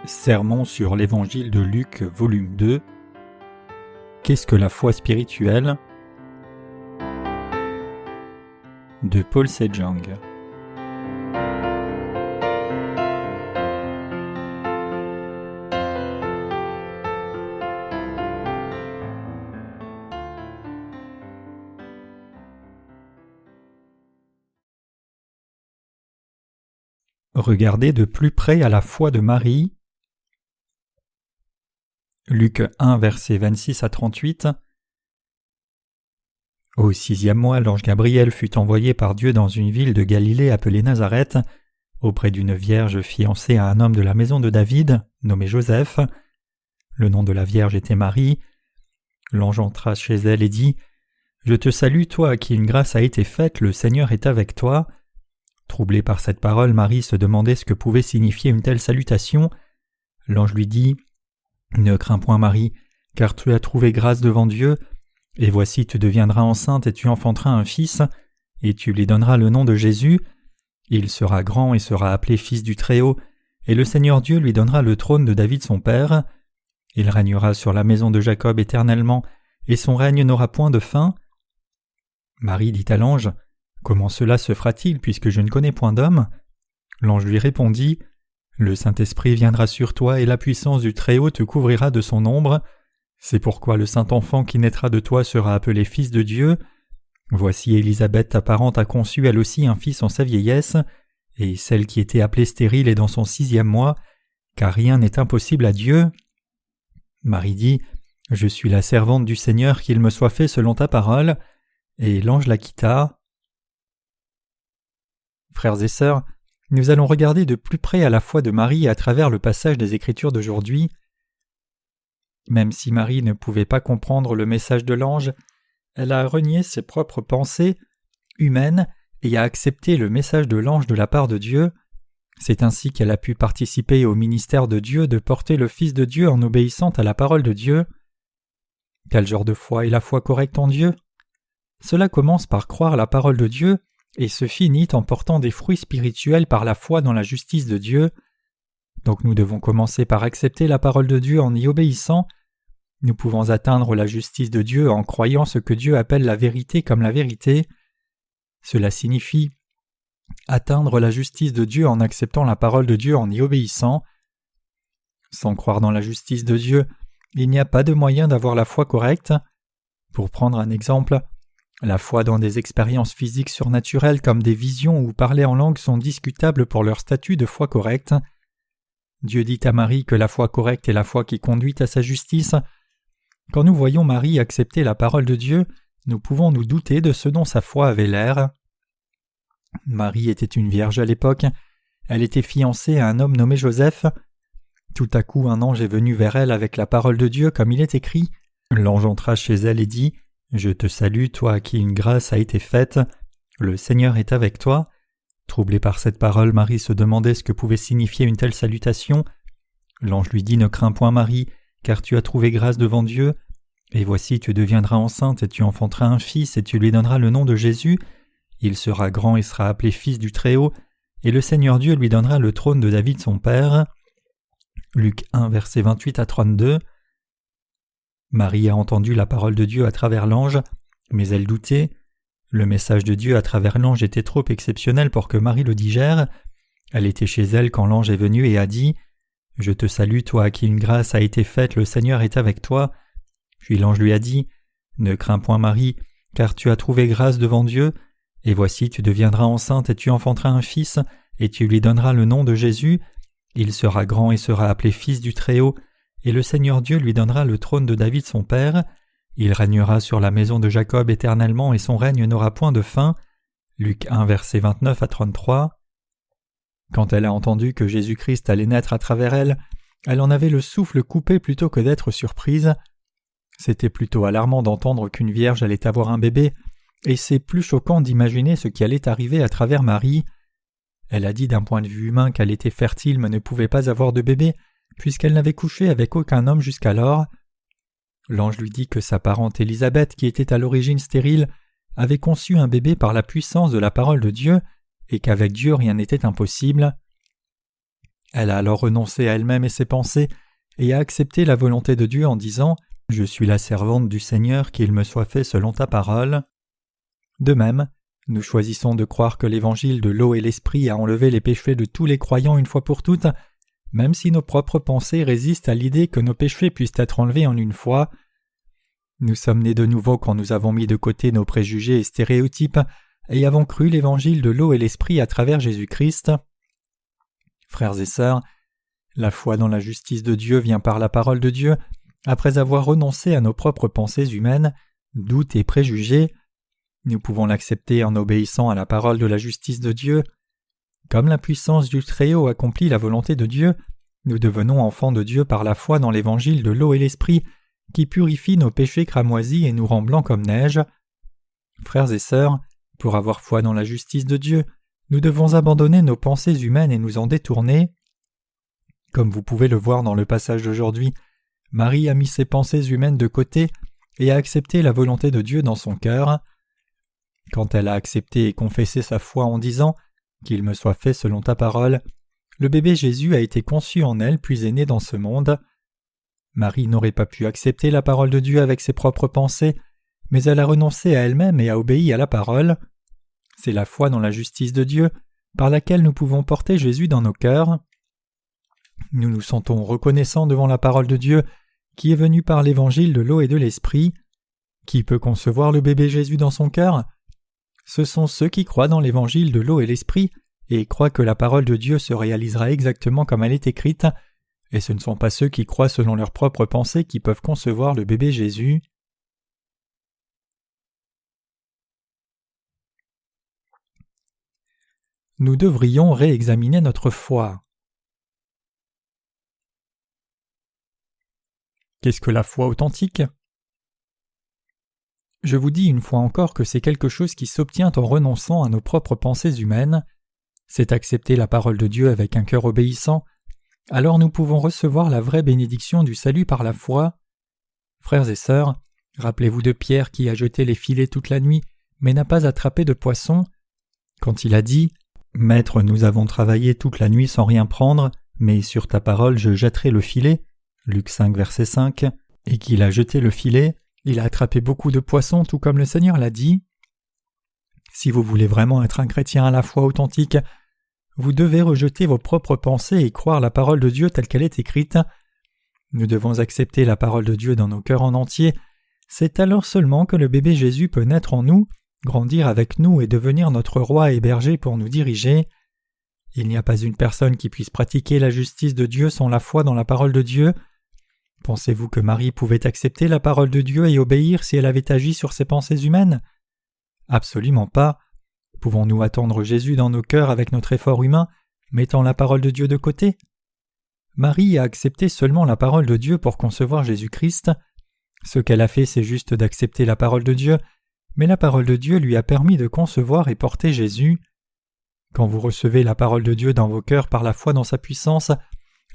Sermon sur l'Évangile de Luc, volume 2. Qu'est-ce que la foi spirituelle ? De Paul Sejong. Regardez de plus près à la foi de Marie. Luc 1, versets 26 à 38. Au 6e mois, l'ange Gabriel fut envoyé par Dieu dans une ville de Galilée appelée Nazareth, auprès d'une vierge fiancée à un homme de la maison de David, nommé Joseph. Le nom de la vierge était Marie. L'ange entra chez elle et dit : « Je te salue, toi à qui une grâce a été faite, le Seigneur est avec toi. » Troublée par cette parole, Marie se demandait ce que pouvait signifier une telle salutation. L'ange lui dit : « Ne crains point Marie, car tu as trouvé grâce devant Dieu, et voici tu deviendras enceinte et tu enfanteras un fils, et tu lui donneras le nom de Jésus. Il sera grand et sera appelé Fils du Très-Haut, et le Seigneur Dieu lui donnera le trône de David son père. Il régnera sur la maison de Jacob éternellement, et son règne n'aura point de fin. » Marie dit à l'ange : « Comment cela se fera-t-il, puisque je ne connais point d'homme ?» L'ange lui répondit : « Le Saint-Esprit viendra sur toi et la puissance du Très-Haut te couvrira de son ombre. C'est pourquoi le Saint-Enfant qui naîtra de toi sera appelé Fils de Dieu. Voici Élisabeth ta parente a conçu elle aussi un fils en sa vieillesse, et celle qui était appelée stérile est dans son 6e mois, car rien n'est impossible à Dieu. » Marie dit : « Je suis la servante du Seigneur, qu'il me soit fait selon ta parole. » Et l'ange la quitta. Frères et sœurs, nous allons regarder de plus près à la foi de Marie à travers le passage des Écritures d'aujourd'hui. Même si Marie ne pouvait pas comprendre le message de l'ange, elle a renié ses propres pensées humaines et a accepté le message de l'ange de la part de Dieu. C'est ainsi qu'elle a pu participer au ministère de Dieu de porter le Fils de Dieu en obéissant à la parole de Dieu. Quel genre de foi est la foi correcte en Dieu ? Cela commence par croire la parole de Dieu et se finit en portant des fruits spirituels par la foi dans la justice de Dieu. Donc nous devons commencer par accepter la parole de Dieu en y obéissant. Nous pouvons atteindre la justice de Dieu en croyant ce que Dieu appelle la vérité comme la vérité. Cela signifie atteindre la justice de Dieu en acceptant la parole de Dieu en y obéissant. Sans croire dans la justice de Dieu, il n'y a pas de moyen d'avoir la foi correcte. Pour prendre un exemple, la foi dans des expériences physiques surnaturelles comme des visions ou parler en langue sont discutables pour leur statut de foi correcte. Dieu dit à Marie que la foi correcte est la foi qui conduit à sa justice. Quand nous voyons Marie accepter la parole de Dieu, nous pouvons nous douter de ce dont sa foi avait l'air. Marie était une vierge à l'époque. Elle était fiancée à un homme nommé Joseph. Tout à coup, un ange est venu vers elle avec la parole de Dieu comme il est écrit. L'ange entra chez elle et dit : « Je te salue, toi à qui une grâce a été faite. Le Seigneur est avec toi. » Troublée par cette parole, Marie se demandait ce que pouvait signifier une telle salutation. L'ange lui dit : « Ne crains point Marie, car tu as trouvé grâce devant Dieu. Et voici tu deviendras enceinte et tu enfanteras un fils et tu lui donneras le nom de Jésus. Il sera grand et sera appelé Fils du Très-Haut, et le Seigneur Dieu lui donnera le trône de David son père. » Luc 1, versets 28 à 32. Marie a entendu la parole de Dieu à travers l'ange, mais elle doutait. Le message de Dieu à travers l'ange était trop exceptionnel pour que Marie le digère. Elle était chez elle quand l'ange est venu et a dit : « Je te salue, toi à qui une grâce a été faite, le Seigneur est avec toi. » Puis l'ange lui a dit : « Ne crains point Marie, car tu as trouvé grâce devant Dieu, et voici tu deviendras enceinte et tu enfanteras un fils, et tu lui donneras le nom de Jésus. Il sera grand et sera appelé Fils du Très-Haut, et le Seigneur Dieu lui donnera le trône de David son père. Il régnera sur la maison de Jacob éternellement, et son règne n'aura point de fin. » Luc 1, versets 29 à 33. Quand elle a entendu que Jésus-Christ allait naître à travers elle, elle en avait le souffle coupé plutôt que d'être surprise. C'était plutôt alarmant d'entendre qu'une vierge allait avoir un bébé, et c'est plus choquant d'imaginer ce qui allait arriver à travers Marie. Elle a dit d'un point de vue humain qu'elle était fertile mais ne pouvait pas avoir de bébé, puisqu'elle n'avait couché avec aucun homme jusqu'alors. L'ange lui dit que sa parente Élisabeth, qui était à l'origine stérile, avait conçu un bébé par la puissance de la parole de Dieu, et qu'avec Dieu rien n'était impossible. Elle a alors renoncé à elle-même et ses pensées, et a accepté la volonté de Dieu en disant « Je suis la servante du Seigneur, qu'il me soit fait selon ta parole ». De même, nous choisissons de croire que l'évangile de l'eau et l'esprit a enlevé les péchés de tous les croyants une fois pour toutes, même si nos propres pensées résistent à l'idée que nos péchés puissent être enlevés en une fois. Nous sommes nés de nouveau quand nous avons mis de côté nos préjugés et stéréotypes et avons cru l'évangile de l'eau et l'esprit à travers Jésus-Christ. Frères et sœurs, la foi dans la justice de Dieu vient par la parole de Dieu, après avoir renoncé à nos propres pensées humaines, doutes et préjugés. Nous pouvons l'accepter en obéissant à la parole de la justice de Dieu. Comme la puissance du Très-Haut accomplit la volonté de Dieu, nous devenons enfants de Dieu par la foi dans l'évangile de l'eau et l'esprit, qui purifie nos péchés cramoisis et nous rend blancs comme neige. Frères et sœurs, pour avoir foi dans la justice de Dieu, nous devons abandonner nos pensées humaines et nous en détourner. Comme vous pouvez le voir dans le passage d'aujourd'hui, Marie a mis ses pensées humaines de côté et a accepté la volonté de Dieu dans son cœur. Quand elle a accepté et confessé sa foi en disant « Qu'il me soit fait selon ta parole », le bébé Jésus a été conçu en elle puis est né dans ce monde. Marie n'aurait pas pu accepter la parole de Dieu avec ses propres pensées, mais elle a renoncé à elle-même et a obéi à la parole. C'est la foi dans la justice de Dieu par laquelle nous pouvons porter Jésus dans nos cœurs. Nous nous sentons reconnaissants devant la parole de Dieu qui est venue par l'évangile de l'eau et de l'esprit. Qui peut concevoir le bébé Jésus dans son cœur ? Ce sont ceux qui croient dans l'évangile de l'eau et l'esprit et croient que la parole de Dieu se réalisera exactement comme elle est écrite, et ce ne sont pas ceux qui croient selon leurs propres pensées qui peuvent concevoir le bébé Jésus. Nous devrions réexaminer notre foi. Qu'est-ce que la foi authentique ? Je vous dis une fois encore que c'est quelque chose qui s'obtient en renonçant à nos propres pensées humaines. C'est accepter la parole de Dieu avec un cœur obéissant. Alors nous pouvons recevoir la vraie bénédiction du salut par la foi. Frères et sœurs, rappelez-vous de Pierre qui a jeté les filets toute la nuit, mais n'a pas attrapé de poisson. Quand il a dit « Maître, nous avons travaillé toute la nuit sans rien prendre, mais sur ta parole je jetterai le filet » Luc 5, verset 5, et qu'il a jeté le filet, il a attrapé beaucoup de poissons tout comme le Seigneur l'a dit. Si vous voulez vraiment être un chrétien à la foi authentique, vous devez rejeter vos propres pensées et croire la parole de Dieu telle qu'elle est écrite. Nous devons accepter la parole de Dieu dans nos cœurs en entier. C'est alors seulement que le bébé Jésus peut naître en nous, grandir avec nous et devenir notre roi et berger pour nous diriger. Il n'y a pas une personne qui puisse pratiquer la justice de Dieu sans la foi dans la parole de Dieu. Pensez-vous que Marie pouvait accepter la parole de Dieu et obéir si elle avait agi sur ses pensées humaines ? Absolument pas. Pouvons-nous attendre Jésus dans nos cœurs avec notre effort humain, mettant la parole de Dieu de côté ? Marie a accepté seulement la parole de Dieu pour concevoir Jésus-Christ. Ce qu'elle a fait, c'est juste d'accepter la parole de Dieu, mais la parole de Dieu lui a permis de concevoir et porter Jésus. Quand vous recevez la parole de Dieu dans vos cœurs par la foi dans sa puissance,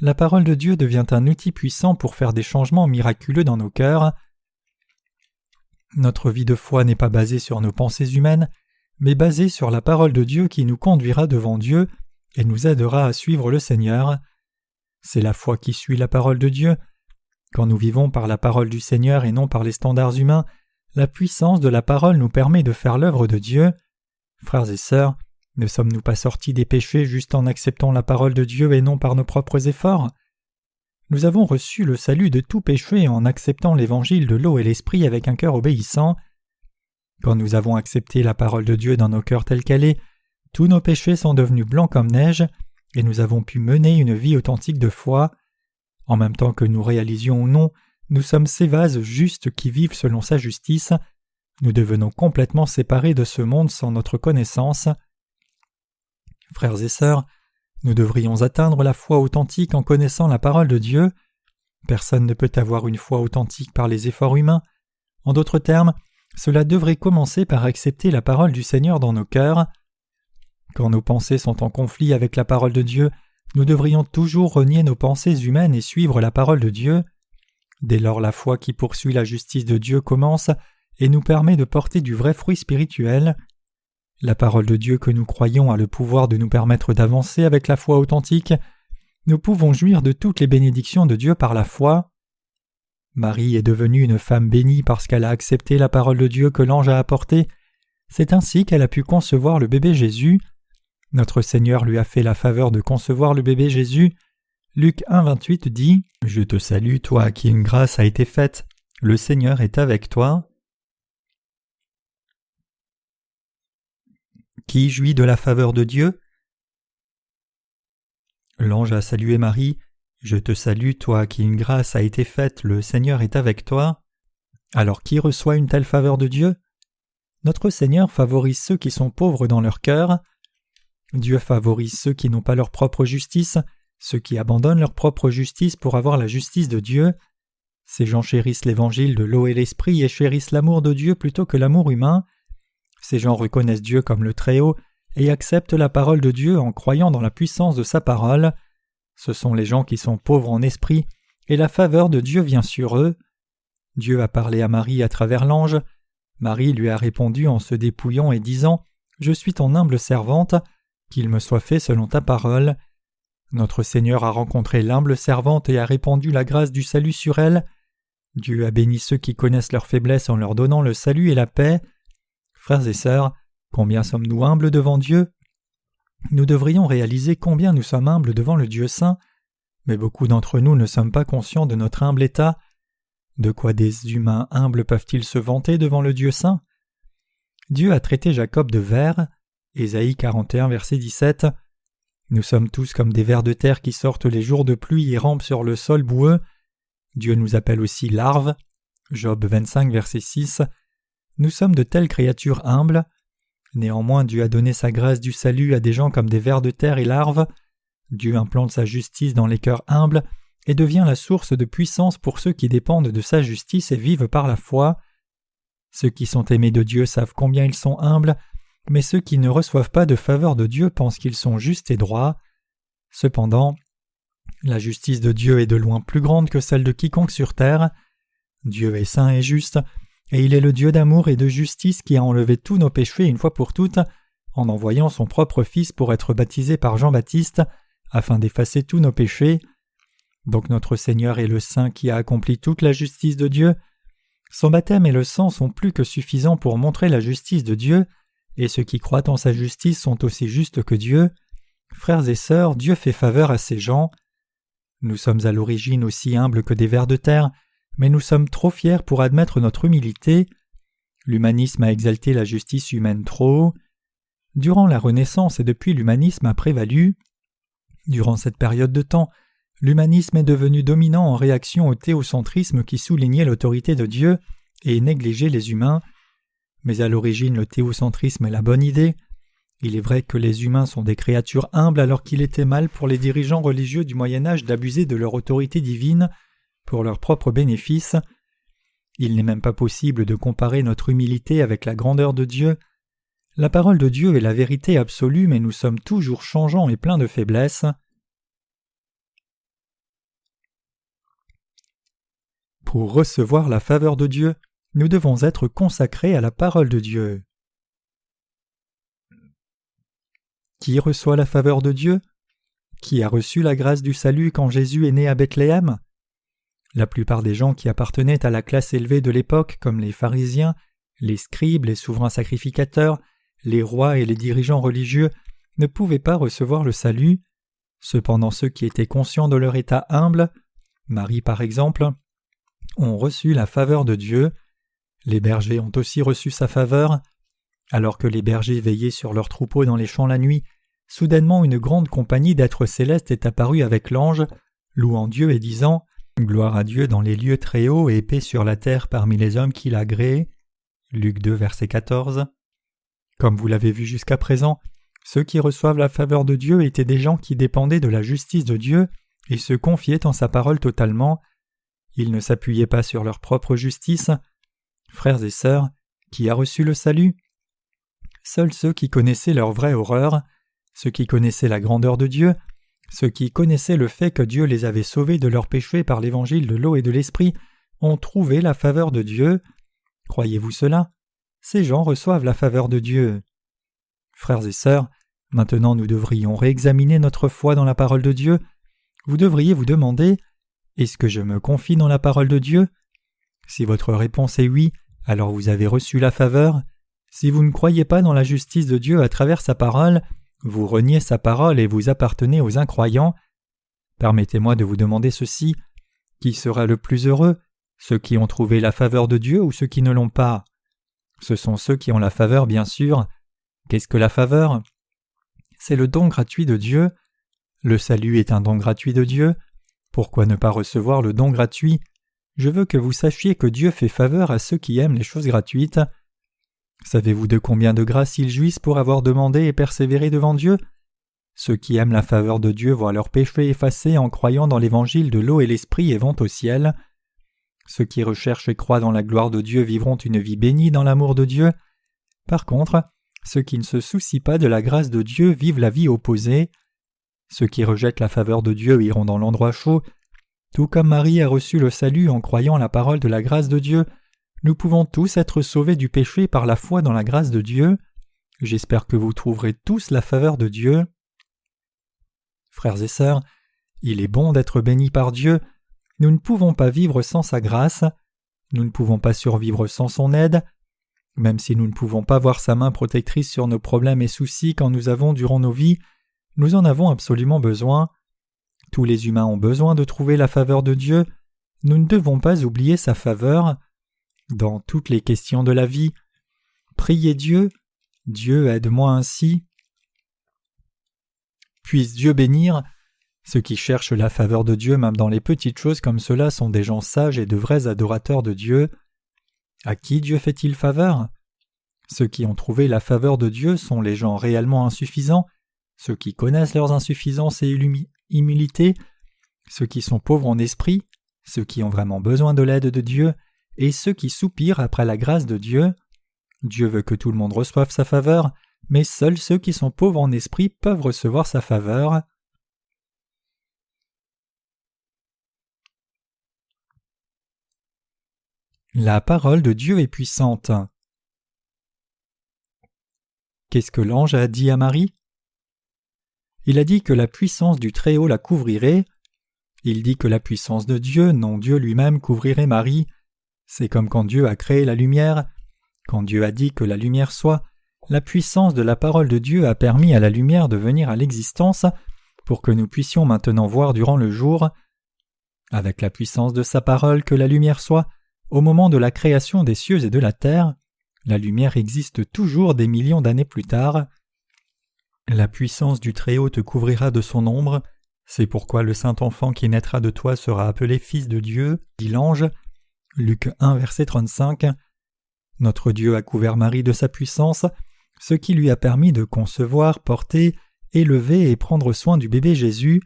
la parole de Dieu devient un outil puissant pour faire des changements miraculeux dans nos cœurs. Notre vie de foi n'est pas basée sur nos pensées humaines, mais basée sur la parole de Dieu qui nous conduira devant Dieu et nous aidera à suivre le Seigneur. C'est la foi qui suit la parole de Dieu. Quand nous vivons par la parole du Seigneur et non par les standards humains, la puissance de la parole nous permet de faire l'œuvre de Dieu. Frères et sœurs, ne sommes-nous pas sortis des péchés juste en acceptant la parole de Dieu et non par nos propres efforts ? Nous avons reçu le salut de tout péché en acceptant l'évangile de l'eau et l'esprit avec un cœur obéissant. Quand nous avons accepté la parole de Dieu dans nos cœurs telle qu'elle est, tous nos péchés sont devenus blancs comme neige et nous avons pu mener une vie authentique de foi. En même temps que nous réalisions ou non, nous sommes ces vases justes qui vivent selon sa justice. Nous devenons complètement séparés de ce monde sans notre connaissance. Frères et sœurs, nous devrions atteindre la foi authentique en connaissant la parole de Dieu. Personne ne peut avoir une foi authentique par les efforts humains. En d'autres termes, cela devrait commencer par accepter la parole du Seigneur dans nos cœurs. Quand nos pensées sont en conflit avec la parole de Dieu, nous devrions toujours renier nos pensées humaines et suivre la parole de Dieu. Dès lors, la foi qui poursuit la justice de Dieu commence et nous permet de porter du vrai fruit spirituel. La parole de Dieu que nous croyons a le pouvoir de nous permettre d'avancer avec la foi authentique, nous pouvons jouir de toutes les bénédictions de Dieu par la foi. Marie est devenue une femme bénie parce qu'elle a accepté la parole de Dieu que l'ange a apportée. C'est ainsi qu'elle a pu concevoir le bébé Jésus. Notre Seigneur lui a fait la faveur de concevoir le bébé Jésus. Luc 1,28 dit « Je te salue, toi à qui une grâce a été faite. Le Seigneur est avec toi. » Qui jouit de la faveur de Dieu? L'ange a salué Marie. « Je te salue, toi à qui une grâce a été faite. Le Seigneur est avec toi. » Alors qui reçoit une telle faveur de Dieu? Notre Seigneur favorise ceux qui sont pauvres dans leur cœur. Dieu favorise ceux qui n'ont pas leur propre justice, ceux qui abandonnent leur propre justice pour avoir la justice de Dieu. Ces gens chérissent l'évangile de l'eau et l'esprit et chérissent l'amour de Dieu plutôt que l'amour humain. Ces gens reconnaissent Dieu comme le Très-Haut et acceptent la parole de Dieu en croyant dans la puissance de sa parole. Ce sont les gens qui sont pauvres en esprit et la faveur de Dieu vient sur eux. Dieu a parlé à Marie à travers l'ange. Marie lui a répondu en se dépouillant et disant « Je suis ton humble servante, qu'il me soit fait selon ta parole. » Notre Seigneur a rencontré l'humble servante et a répandu la grâce du salut sur elle. Dieu a béni ceux qui connaissent leur faiblesse en leur donnant le salut et la paix. Frères et sœurs, combien sommes-nous humbles devant Dieu? Nous devrions réaliser combien nous sommes humbles devant le Dieu saint, mais beaucoup d'entre nous ne sommes pas conscients de notre humble état. De quoi des humains humbles peuvent-ils se vanter devant le Dieu saint? Dieu a traité Jacob de vers, Ésaïe 41, verset 17. Nous sommes tous comme des vers de terre qui sortent les jours de pluie et rampent sur le sol boueux. Dieu nous appelle aussi larves, Job 25, verset 6. Nous sommes de telles créatures humbles. Néanmoins, Dieu a donné sa grâce du salut à des gens comme des vers de terre et larves. Dieu implante sa justice dans les cœurs humbles et devient la source de puissance pour ceux qui dépendent de sa justice et vivent par la foi. Ceux qui sont aimés de Dieu savent combien ils sont humbles, mais ceux qui ne reçoivent pas de faveur de Dieu pensent qu'ils sont justes et droits. Cependant, la justice de Dieu est de loin plus grande que celle de quiconque sur terre. Dieu est saint et juste, et il est le Dieu d'amour et de justice qui a enlevé tous nos péchés une fois pour toutes, en envoyant son propre Fils pour être baptisé par Jean-Baptiste, afin d'effacer tous nos péchés. Donc notre Seigneur est le Saint qui a accompli toute la justice de Dieu. Son baptême et le sang sont plus que suffisants pour montrer la justice de Dieu, et ceux qui croient en sa justice sont aussi justes que Dieu. Frères et sœurs, Dieu fait faveur à ces gens. Nous sommes à l'origine aussi humbles que des vers de terre, mais nous sommes trop fiers pour admettre notre humilité. L'humanisme a exalté la justice humaine trop haut. Durant la Renaissance et depuis, l'humanisme a prévalu. Durant cette période de temps, l'humanisme est devenu dominant en réaction au théocentrisme qui soulignait l'autorité de Dieu et négligeait les humains. Mais à l'origine, le théocentrisme est la bonne idée. Il est vrai que les humains sont des créatures humbles alors qu'il était mal pour les dirigeants religieux du Moyen-Âge d'abuser de leur autorité divine pour leur propre bénéfice. Il n'est même pas possible de comparer notre humilité avec la grandeur de Dieu. La parole de Dieu est la vérité absolue, mais nous sommes toujours changeants et pleins de faiblesses. Pour recevoir la faveur de Dieu, nous devons être consacrés à la parole de Dieu. Qui reçoit la faveur de Dieu? Qui a reçu la grâce du salut quand Jésus est né à Bethléem? La plupart des gens qui appartenaient à la classe élevée de l'époque, comme les pharisiens, les scribes, les souverains sacrificateurs, les rois et les dirigeants religieux, ne pouvaient pas recevoir le salut. Cependant, ceux qui étaient conscients de leur état humble, Marie par exemple, ont reçu la faveur de Dieu. Les bergers ont aussi reçu sa faveur. Alors que les bergers veillaient sur leurs troupeaux dans les champs la nuit, soudainement une grande compagnie d'êtres célestes est apparue avec l'ange, louant Dieu et disant « Gloire à Dieu dans les lieux très hauts et paix sur la terre parmi les hommes qu'il a créés. » Luc 2, verset 14. Comme vous l'avez vu jusqu'à présent, ceux qui reçoivent la faveur de Dieu étaient des gens qui dépendaient de la justice de Dieu et se confiaient en sa parole totalement. Ils ne s'appuyaient pas sur leur propre justice. Frères et sœurs, qui a reçu le salut? Seuls ceux qui connaissaient leur vraie horreur, ceux qui connaissaient la grandeur de Dieu, ceux qui connaissaient le fait que Dieu les avait sauvés de leurs péchés par l'évangile de l'eau et de l'esprit, ont trouvé la faveur de Dieu. Croyez-vous cela? Ces gens reçoivent la faveur de Dieu. Frères et sœurs, maintenant nous devrions réexaminer notre foi dans la parole de Dieu. vous devriez vous demander « Est-ce que je me confie dans la parole de Dieu ?» Si votre réponse est oui, alors vous avez reçu la faveur. Si vous ne croyez pas dans la justice de Dieu à travers sa parole, vous reniez sa parole et vous appartenez aux incroyants. Permettez-moi de vous demander ceci. Qui sera le plus heureux, ceux qui ont trouvé la faveur de Dieu ou ceux qui ne l'ont pas? Ce sont ceux qui ont la faveur, bien sûr. Qu'est-ce que la faveur? C'est le don gratuit de Dieu. Le salut est un don gratuit de Dieu. Pourquoi ne pas recevoir le don gratuit? Je veux que vous sachiez que Dieu fait faveur à ceux qui aiment les choses gratuites. Savez-vous de combien de grâces ils jouissent pour avoir demandé et persévéré devant Dieu? Ceux qui aiment la faveur de Dieu voient leurs péchés effacés en croyant dans l'évangile de l'eau et l'esprit et vont au ciel. Ceux qui recherchent et croient dans la gloire de Dieu vivront une vie bénie dans l'amour de Dieu. Par contre, ceux qui ne se soucient pas de la grâce de Dieu vivent la vie opposée. Ceux qui rejettent la faveur de Dieu iront dans l'endroit chaud. Tout comme Marie a reçu le salut en croyant la parole de la grâce de Dieu, nous pouvons tous être sauvés du péché par la foi dans la grâce de Dieu. J'espère que vous trouverez tous la faveur de Dieu. Frères et sœurs, il est bon d'être bénis par Dieu. Nous ne pouvons pas vivre sans sa grâce. Nous ne pouvons pas survivre sans son aide. Même si nous ne pouvons pas voir sa main protectrice sur nos problèmes et soucis quand nous avons durant nos vies, nous en avons absolument besoin. Tous les humains ont besoin de trouver la faveur de Dieu. Nous ne devons pas oublier sa faveur. Dans toutes les questions de la vie, priez Dieu, Dieu aide-moi ainsi. Puisse Dieu bénir. Ceux qui cherchent la faveur de Dieu même dans les petites choses comme cela sont des gens sages et de vrais adorateurs de Dieu. À qui Dieu fait-il faveur? Ceux qui ont trouvé la faveur de Dieu sont les gens réellement insuffisants, ceux qui connaissent leurs insuffisances et humilité, ceux qui sont pauvres en esprit, ceux qui ont vraiment besoin de l'aide de Dieu, et ceux qui soupirent après la grâce de Dieu. Dieu veut que tout le monde reçoive sa faveur, mais seuls ceux qui sont pauvres en esprit peuvent recevoir sa faveur. La parole de Dieu est puissante. Qu'est-ce que l'ange a dit à Marie? Il a dit que la puissance du Très-Haut la couvrirait. Il dit que la puissance de Dieu, non Dieu lui-même, couvrirait Marie. C'est comme quand Dieu a créé la lumière. Quand Dieu a dit que la lumière soit, la puissance de la parole de Dieu a permis à la lumière de venir à l'existence pour que nous puissions maintenant voir durant le jour. Avec la puissance de sa parole que la lumière soit, au moment de la création des cieux et de la terre, la lumière existe toujours des millions d'années plus tard. La puissance du Très-Haut te couvrira de son ombre. C'est pourquoi le saint enfant qui naîtra de toi sera appelé Fils de Dieu, dit l'ange. Luc 1, verset 35. Notre Dieu a couvert Marie de sa puissance, ce qui lui a permis de concevoir, porter, élever et prendre soin du bébé Jésus.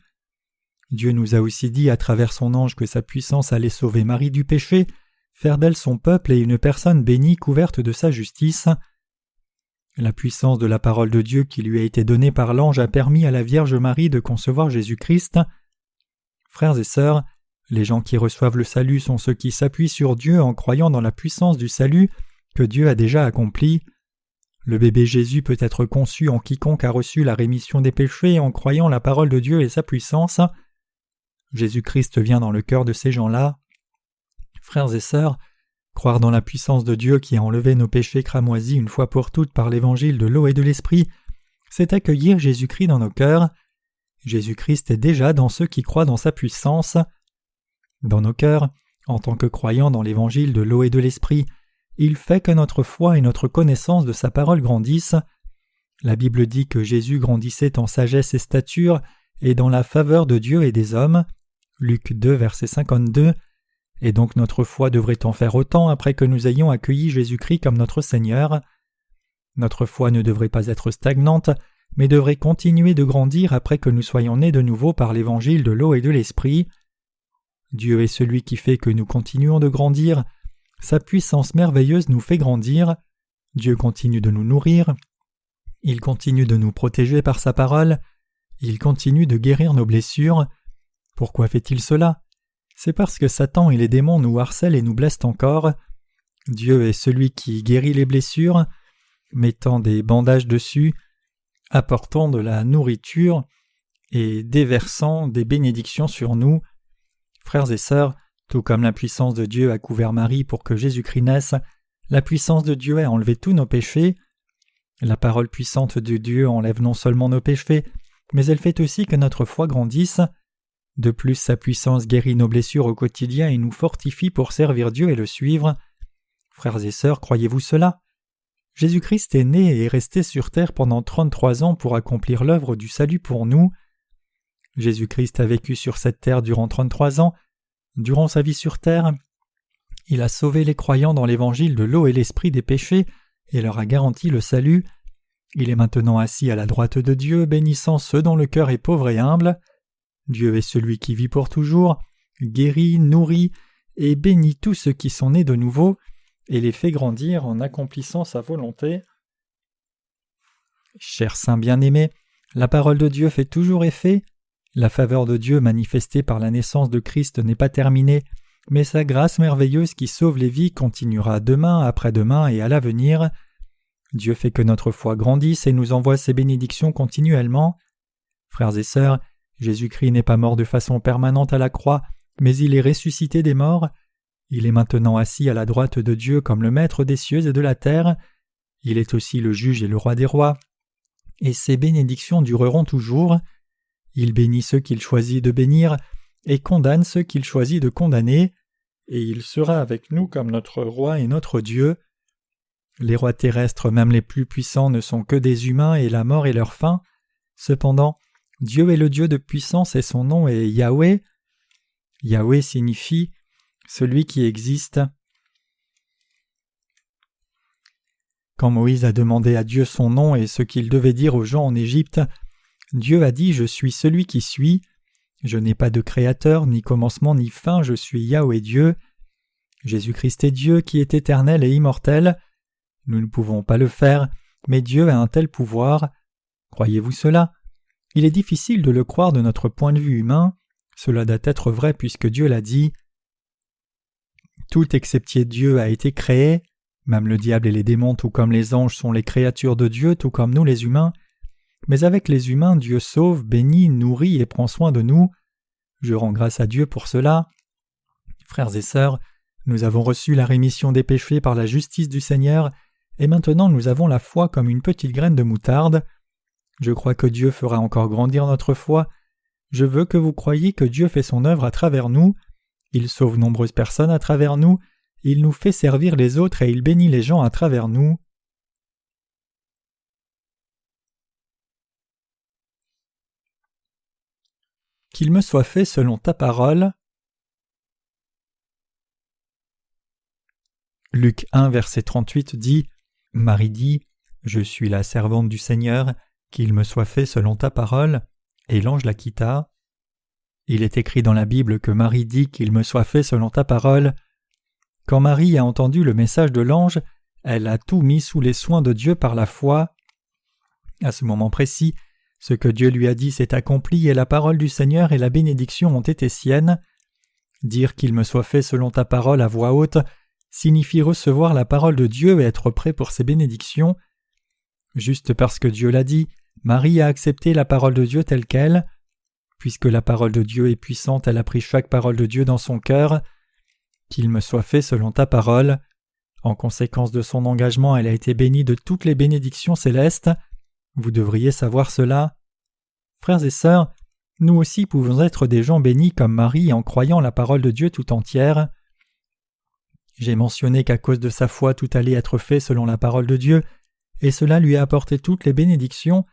Dieu nous a aussi dit à travers son ange que sa puissance allait sauver Marie du péché, faire d'elle son peuple et une personne bénie couverte de sa justice. La puissance de la parole de Dieu qui lui a été donnée par l'ange a permis à la Vierge Marie de concevoir Jésus-Christ. Frères et sœurs, les gens qui reçoivent le salut sont ceux qui s'appuient sur Dieu en croyant dans la puissance du salut que Dieu a déjà accompli. Le bébé Jésus peut être conçu en quiconque a reçu la rémission des péchés en croyant la parole de Dieu et sa puissance. Jésus-Christ vient dans le cœur de ces gens-là. Frères et sœurs, croire dans la puissance de Dieu qui a enlevé nos péchés cramoisis une fois pour toutes par l'évangile de l'eau et de l'esprit, c'est accueillir Jésus-Christ dans nos cœurs. Jésus-Christ est déjà dans ceux qui croient dans sa puissance. Dans nos cœurs, en tant que croyants dans l'évangile de l'eau et de l'esprit, il fait que notre foi et notre connaissance de sa parole grandissent. La Bible dit que Jésus grandissait en sagesse et stature et dans la faveur de Dieu et des hommes. Luc 2, verset 52. Et donc notre foi devrait en faire autant après que nous ayons accueilli Jésus-Christ comme notre Seigneur. Notre foi ne devrait pas être stagnante, mais devrait continuer de grandir après que nous soyons nés de nouveau par l'évangile de l'eau et de l'esprit. Dieu est celui qui fait que nous continuons de grandir. Sa puissance merveilleuse nous fait grandir. Dieu continue de nous nourrir. Il continue de nous protéger par sa parole. Il continue de guérir nos blessures. Pourquoi fait-il cela? C'est parce que Satan et les démons nous harcèlent et nous blessent encore. Dieu est celui qui guérit les blessures, mettant des bandages dessus, apportant de la nourriture, et déversant des bénédictions sur nous. Frères et sœurs, tout comme la puissance de Dieu a couvert Marie pour que Jésus-Christ naisse, la puissance de Dieu a enlevé tous nos péchés. La parole puissante de Dieu enlève non seulement nos péchés, mais elle fait aussi que notre foi grandisse. De plus, sa puissance guérit nos blessures au quotidien et nous fortifie pour servir Dieu et le suivre. Frères et sœurs, croyez-vous cela? Jésus-Christ est né et est resté sur terre pendant 33 ans pour accomplir l'œuvre du salut pour nous. Jésus-Christ a vécu sur cette terre durant 33 ans. Durant sa vie sur terre, il a sauvé les croyants dans l'évangile de l'eau et l'esprit des péchés et leur a garanti le salut. Il est maintenant assis à la droite de Dieu, bénissant ceux dont le cœur est pauvre et humble. Dieu est celui qui vit pour toujours, guérit, nourrit et bénit tous ceux qui sont nés de nouveau et les fait grandir en accomplissant sa volonté. Chers saints bien-aimés, la parole de Dieu fait toujours effet. La faveur de Dieu manifestée par la naissance de Christ n'est pas terminée, mais sa grâce merveilleuse qui sauve les vies continuera demain, après-demain et à l'avenir. Dieu fait que notre foi grandisse et nous envoie ses bénédictions continuellement. Frères et sœurs, Jésus-Christ n'est pas mort de façon permanente à la croix, mais il est ressuscité des morts. Il est maintenant assis à la droite de Dieu comme le Maître des cieux et de la terre. Il est aussi le juge et le roi des rois. Et ses bénédictions dureront toujours. Il bénit ceux qu'il choisit de bénir et condamne ceux qu'il choisit de condamner. Et il sera avec nous comme notre roi et notre Dieu. Les rois terrestres, même les plus puissants, ne sont que des humains et la mort est leur fin. Cependant, Dieu est le Dieu de puissance et son nom est Yahweh. Yahweh signifie « celui qui existe ». Quand Moïse a demandé à Dieu son nom et ce qu'il devait dire aux gens en Égypte, Dieu a dit « Je suis celui qui suis ». Je n'ai pas de créateur, ni commencement, ni fin, je suis Yahweh Dieu. Jésus-Christ est Dieu qui est éternel et immortel. Nous ne pouvons pas le faire, mais Dieu a un tel pouvoir. Croyez-vous cela? Il est difficile de le croire de notre point de vue humain. Cela doit être vrai puisque Dieu l'a dit. Tout excepté Dieu a été créé. Même le diable et les démons, tout comme les anges, sont les créatures de Dieu, tout comme nous les humains. Mais avec les humains, Dieu sauve, bénit, nourrit et prend soin de nous. Je rends grâce à Dieu pour cela. Frères et sœurs, nous avons reçu la rémission des péchés par la justice du Seigneur, et maintenant nous avons la foi comme une petite graine de moutarde. Je crois que Dieu fera encore grandir notre foi. Je veux que vous croyiez que Dieu fait son œuvre à travers nous. Il sauve nombreuses personnes à travers nous. Il nous fait servir les autres et il bénit les gens à travers nous. Qu'il me soit fait selon ta parole. Luc 1, verset 38 dit « Marie dit, je suis la servante du Seigneur, qu'il me soit fait selon ta parole, et l'ange la quitta. » Il est écrit dans la Bible que Marie dit qu'il me soit fait selon ta parole. Quand Marie a entendu le message de l'ange, elle a tout mis sous les soins de Dieu par la foi. À ce moment précis, ce que Dieu lui a dit s'est accompli et la parole du Seigneur et la bénédiction ont été siennes. Dire qu'il me soit fait selon ta parole à voix haute signifie recevoir la parole de Dieu et être prêt pour ses bénédictions. Juste parce que Dieu l'a dit, Marie a accepté la parole de Dieu telle qu'elle. Puisque la parole de Dieu est puissante, elle a pris chaque parole de Dieu dans son cœur. Qu'il me soit fait selon ta parole. En conséquence de son engagement, elle a été bénie de toutes les bénédictions célestes. Vous devriez savoir cela. Frères et sœurs, nous aussi pouvons être des gens bénis comme Marie en croyant la parole de Dieu tout entière. J'ai mentionné qu'à cause de sa foi tout allait être fait selon la parole de Dieu, et cela lui a apporté toutes les bénédictions.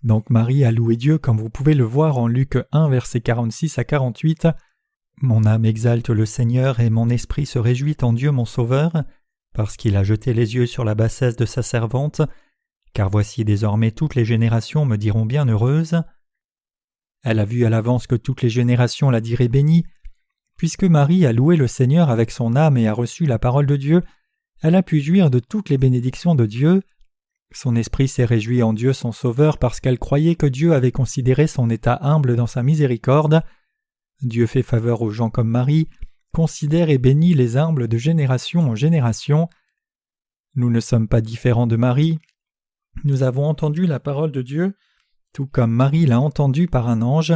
Donc Marie a loué Dieu comme vous pouvez le voir en Luc 1 versets 46 à 48. « Mon âme exalte le Seigneur et mon esprit se réjouit en Dieu mon Sauveur, parce qu'il a jeté les yeux sur la bassesse de sa servante, car voici désormais toutes les générations me diront bienheureuse. » Elle a vu à l'avance que toutes les générations la diraient bénie. Puisque Marie a loué le Seigneur avec son âme et a reçu la parole de Dieu, elle a pu jouir de toutes les bénédictions de Dieu. Son esprit s'est réjoui en Dieu son Sauveur parce qu'elle croyait que Dieu avait considéré son état humble dans sa miséricorde. Dieu fait faveur aux gens comme Marie, considère et bénit les humbles de génération en génération. Nous ne sommes pas différents de Marie. Nous avons entendu la parole de Dieu tout comme Marie l'a entendu par un ange.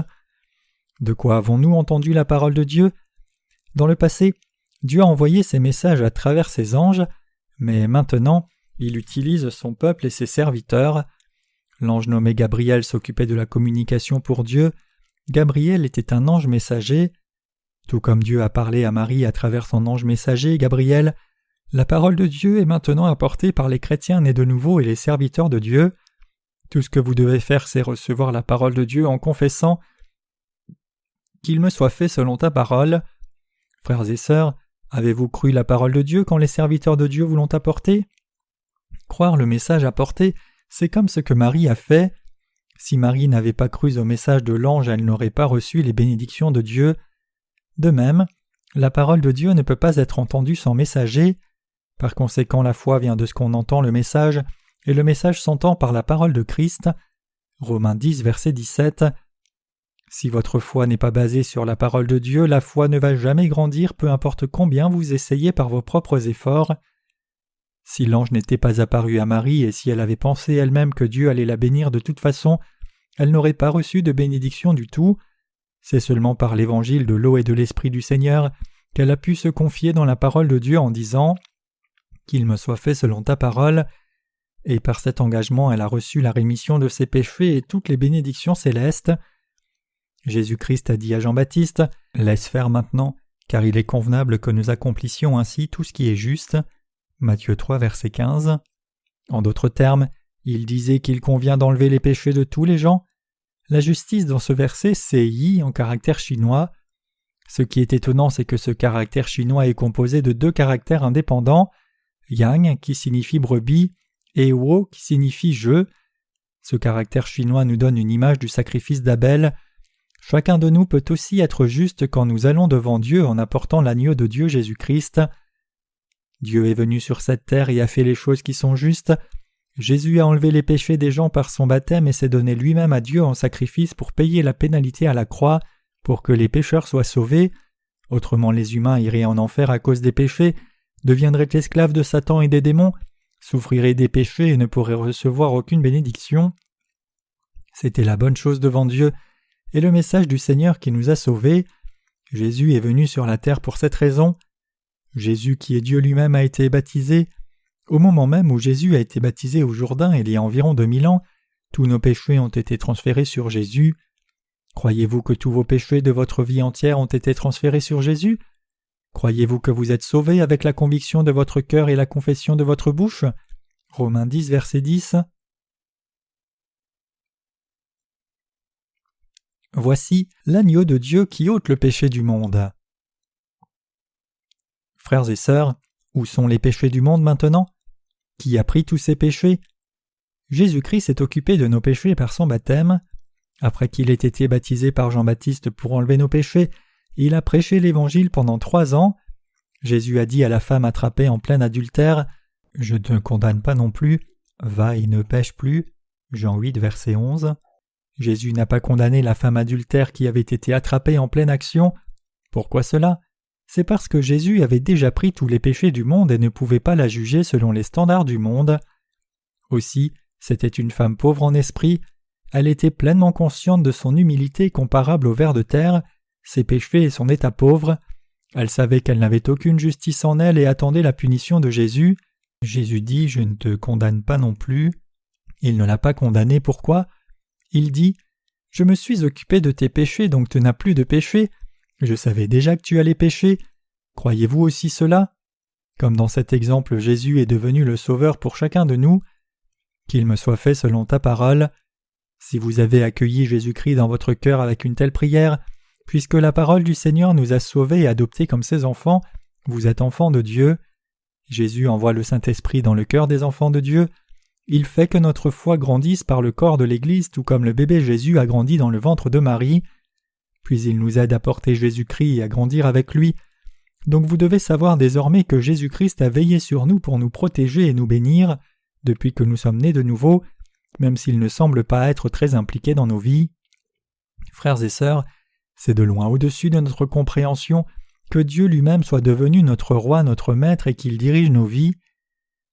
De quoi avons-nous entendu la parole de Dieu ? Dans le passé, Dieu a envoyé ses messages à travers ses anges, mais maintenant, il utilise son peuple et ses serviteurs. L'ange nommé Gabriel s'occupait de la communication pour Dieu. Gabriel était un ange messager. Tout comme Dieu a parlé à Marie à travers son ange messager, Gabriel, la parole de Dieu est maintenant apportée par les chrétiens nés de nouveau et les serviteurs de Dieu. Tout ce que vous devez faire, c'est recevoir la parole de Dieu en confessant « Qu'il me soit fait selon ta parole ». Frères et sœurs, avez-vous cru la parole de Dieu quand les serviteurs de Dieu vous l'ont apportée ? Croire le message apporté, c'est comme ce que Marie a fait. Si Marie n'avait pas cru au message de l'ange, elle n'aurait pas reçu les bénédictions de Dieu. De même, la parole de Dieu ne peut pas être entendue sans messager. Par conséquent, la foi vient de ce qu'on entend le message, et le message s'entend par la parole de Christ. Romains 10, verset 17. Si votre foi n'est pas basée sur la parole de Dieu, la foi ne va jamais grandir, peu importe combien vous essayez par vos propres efforts. Si l'ange n'était pas apparu à Marie et si elle avait pensé elle-même que Dieu allait la bénir de toute façon, elle n'aurait pas reçu de bénédiction du tout. C'est seulement par l'évangile de l'eau et de l'Esprit du Seigneur qu'elle a pu se confier dans la parole de Dieu en disant « Qu'il me soit fait selon ta parole », et par cet engagement elle a reçu la rémission de ses péchés et toutes les bénédictions célestes. Jésus-Christ a dit à Jean-Baptiste « Laisse faire maintenant, car il est convenable que nous accomplissions ainsi tout ce qui est juste. » Matthieu 3, verset 15. En d'autres termes, il disait qu'il convient d'enlever les péchés de tous les gens. La justice dans ce verset, c'est Yi en caractère chinois. Ce qui est étonnant, c'est que ce caractère chinois est composé de deux caractères indépendants, Yang qui signifie brebis et Wo qui signifie je. Ce caractère chinois nous donne une image du sacrifice d'Abel. Chacun de nous peut aussi être juste quand nous allons devant Dieu en apportant l'agneau de Dieu Jésus-Christ. Dieu est venu sur cette terre et a fait les choses qui sont justes. Jésus a enlevé les péchés des gens par son baptême et s'est donné lui-même à Dieu en sacrifice pour payer la pénalité à la croix, pour que les pécheurs soient sauvés. Autrement, les humains iraient en enfer à cause des péchés, deviendraient esclaves de Satan et des démons, souffriraient des péchés et ne pourraient recevoir aucune bénédiction. C'était la bonne chose devant Dieu et le message du Seigneur qui nous a sauvés. Jésus est venu sur la terre pour cette raison. Jésus qui est Dieu lui-même a été baptisé. Au moment même où Jésus a été baptisé au Jourdain il y a environ 2000 ans, tous nos péchés ont été transférés sur Jésus. Croyez-vous que tous vos péchés de votre vie entière ont été transférés sur Jésus ? Croyez-vous que vous êtes sauvés avec la conviction de votre cœur et la confession de votre bouche ? Romains 10, verset 10. Voici l'agneau de Dieu qui ôte le péché du monde. Frères et sœurs, où sont les péchés du monde maintenant ? Qui a pris tous ces péchés ? Jésus-Christ s'est occupé de nos péchés par son baptême. Après qu'il ait été baptisé par Jean-Baptiste pour enlever nos péchés, il a prêché l'Évangile pendant 3 ans. Jésus a dit à la femme attrapée en plein adultère « Je ne te condamne pas non plus, va et ne pêche plus » Jean 8, verset 11. Jésus n'a pas condamné la femme adultère qui avait été attrapée en pleine action. Pourquoi cela ? C'est parce que Jésus avait déjà pris tous les péchés du monde et ne pouvait pas la juger selon les standards du monde. Aussi, c'était une femme pauvre en esprit. Elle était pleinement consciente de son humilité comparable au ver de terre, ses péchés et son état pauvre. Elle savait qu'elle n'avait aucune justice en elle et attendait la punition de Jésus. Jésus dit « Je ne te condamne pas non plus ». Il ne l'a pas condamnée, pourquoi ? Il dit « Je me suis occupé de tes péchés, donc tu n'as plus de péché. Je savais déjà que tu allais pécher. Croyez-vous aussi cela ? » Comme dans cet exemple, Jésus est devenu le Sauveur pour chacun de nous. Qu'il me soit fait selon ta parole. Si vous avez accueilli Jésus-Christ dans votre cœur avec une telle prière, puisque la parole du Seigneur nous a sauvés et adoptés comme ses enfants, vous êtes enfants de Dieu. Jésus envoie le Saint-Esprit dans le cœur des enfants de Dieu. Il fait que notre foi grandisse par le corps de l'Église, tout comme le bébé Jésus a grandi dans le ventre de Marie. Puis il nous aide à porter Jésus-Christ et à grandir avec lui. Donc vous devez savoir désormais que Jésus-Christ a veillé sur nous pour nous protéger et nous bénir, depuis que nous sommes nés de nouveau, même s'il ne semble pas être très impliqué dans nos vies. Frères et sœurs, c'est de loin au-dessus de notre compréhension que Dieu lui-même soit devenu notre roi, notre maître et qu'il dirige nos vies.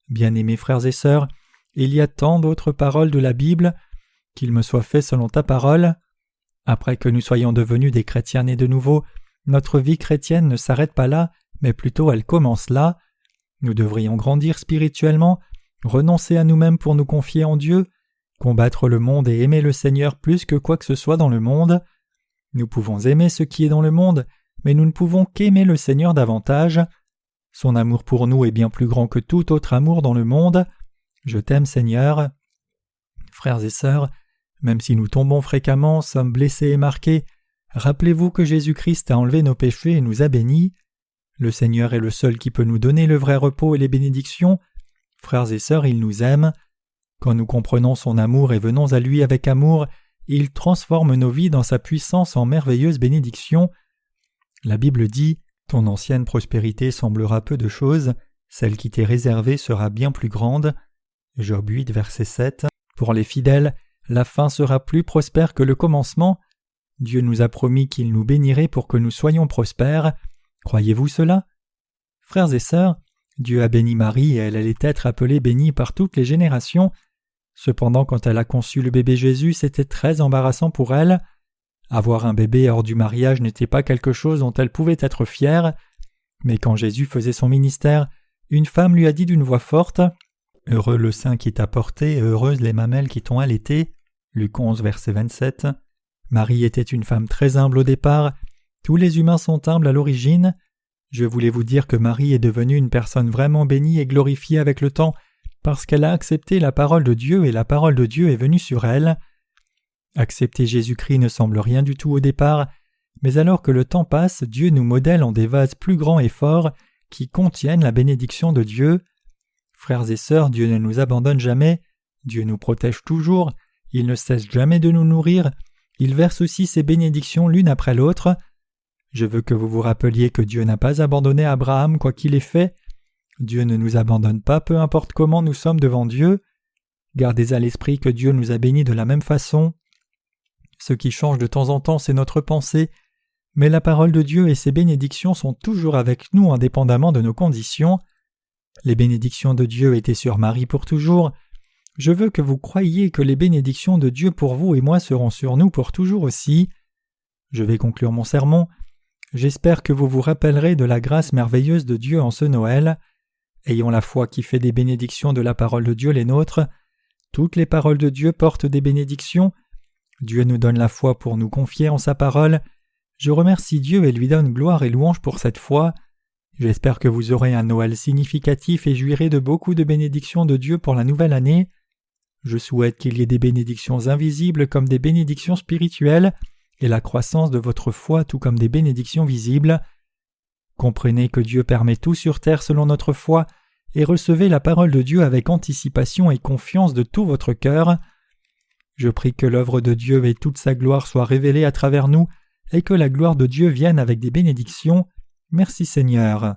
Bien-aimés frères et sœurs, il y a tant d'autres paroles de la Bible qu'il me soit fait selon ta parole. Après que nous soyons devenus des chrétiens nés de nouveau, notre vie chrétienne ne s'arrête pas là, mais plutôt elle commence là. Nous devrions grandir spirituellement, renoncer à nous-mêmes pour nous confier en Dieu, combattre le monde et aimer le Seigneur plus que quoi que ce soit dans le monde. Nous pouvons aimer ce qui est dans le monde, mais nous ne pouvons qu'aimer le Seigneur davantage. Son amour pour nous est bien plus grand que tout autre amour dans le monde. Je t'aime, Seigneur. Frères et sœurs, même si nous tombons fréquemment, sommes blessés et marqués, rappelez-vous que Jésus-Christ a enlevé nos péchés et nous a bénis. Le Seigneur est le seul qui peut nous donner le vrai repos et les bénédictions. Frères et sœurs, il nous aime. Quand nous comprenons son amour et venons à lui avec amour, il transforme nos vies dans sa puissance en merveilleuses bénédictions. La Bible dit « Ton ancienne prospérité semblera peu de choses, celle qui t'est réservée sera bien plus grande. » Job 8, verset 7. Pour les fidèles, la fin sera plus prospère que le commencement. Dieu nous a promis qu'il nous bénirait pour que nous soyons prospères. Croyez-vous cela? Frères et sœurs, Dieu a béni Marie et elle allait être appelée bénie par toutes les générations. Cependant, quand elle a conçu le bébé Jésus, c'était très embarrassant pour elle. Avoir un bébé hors du mariage n'était pas quelque chose dont elle pouvait être fière. Mais quand Jésus faisait son ministère, une femme lui a dit d'une voix forte « Heureux le sein qui t'a porté et heureuses les mamelles qui t'ont allaité. » Luc 11, verset 27. Marie était une femme très humble au départ. Tous les humains sont humbles à l'origine. Je voulais vous dire que Marie est devenue une personne vraiment bénie et glorifiée avec le temps parce qu'elle a accepté la parole de Dieu et la parole de Dieu est venue sur elle. Accepter Jésus-Christ ne semble rien du tout au départ, mais alors que le temps passe, Dieu nous modèle en des vases plus grands et forts qui contiennent la bénédiction de Dieu. Frères et sœurs, Dieu ne nous abandonne jamais, Dieu nous protège toujours, il ne cesse jamais de nous nourrir, il verse aussi ses bénédictions l'une après l'autre. Je veux que vous vous rappeliez que Dieu n'a pas abandonné Abraham quoi qu'il ait fait. Dieu ne nous abandonne pas peu importe comment nous sommes devant Dieu. Gardez à l'esprit que Dieu nous a bénis de la même façon. Ce qui change de temps en temps, c'est notre pensée, mais la parole de Dieu et ses bénédictions sont toujours avec nous indépendamment de nos conditions. Les bénédictions de Dieu étaient sur Marie pour toujours. Je veux que vous croyiez que les bénédictions de Dieu pour vous et moi seront sur nous pour toujours aussi. Je vais conclure mon sermon. J'espère que vous vous rappellerez de la grâce merveilleuse de Dieu en ce Noël. Ayons la foi qui fait des bénédictions de la parole de Dieu les nôtres. Toutes les paroles de Dieu portent des bénédictions. Dieu nous donne la foi pour nous confier en sa parole. Je remercie Dieu et lui donne gloire et louange pour cette foi. J'espère que vous aurez un Noël significatif et jouirez de beaucoup de bénédictions de Dieu pour la nouvelle année. Je souhaite qu'il y ait des bénédictions invisibles comme des bénédictions spirituelles et la croissance de votre foi tout comme des bénédictions visibles. Comprenez que Dieu permet tout sur terre selon notre foi et recevez la parole de Dieu avec anticipation et confiance de tout votre cœur. Je prie que l'œuvre de Dieu et toute sa gloire soient révélées à travers nous et que la gloire de Dieu vienne avec des bénédictions. Merci Seigneur.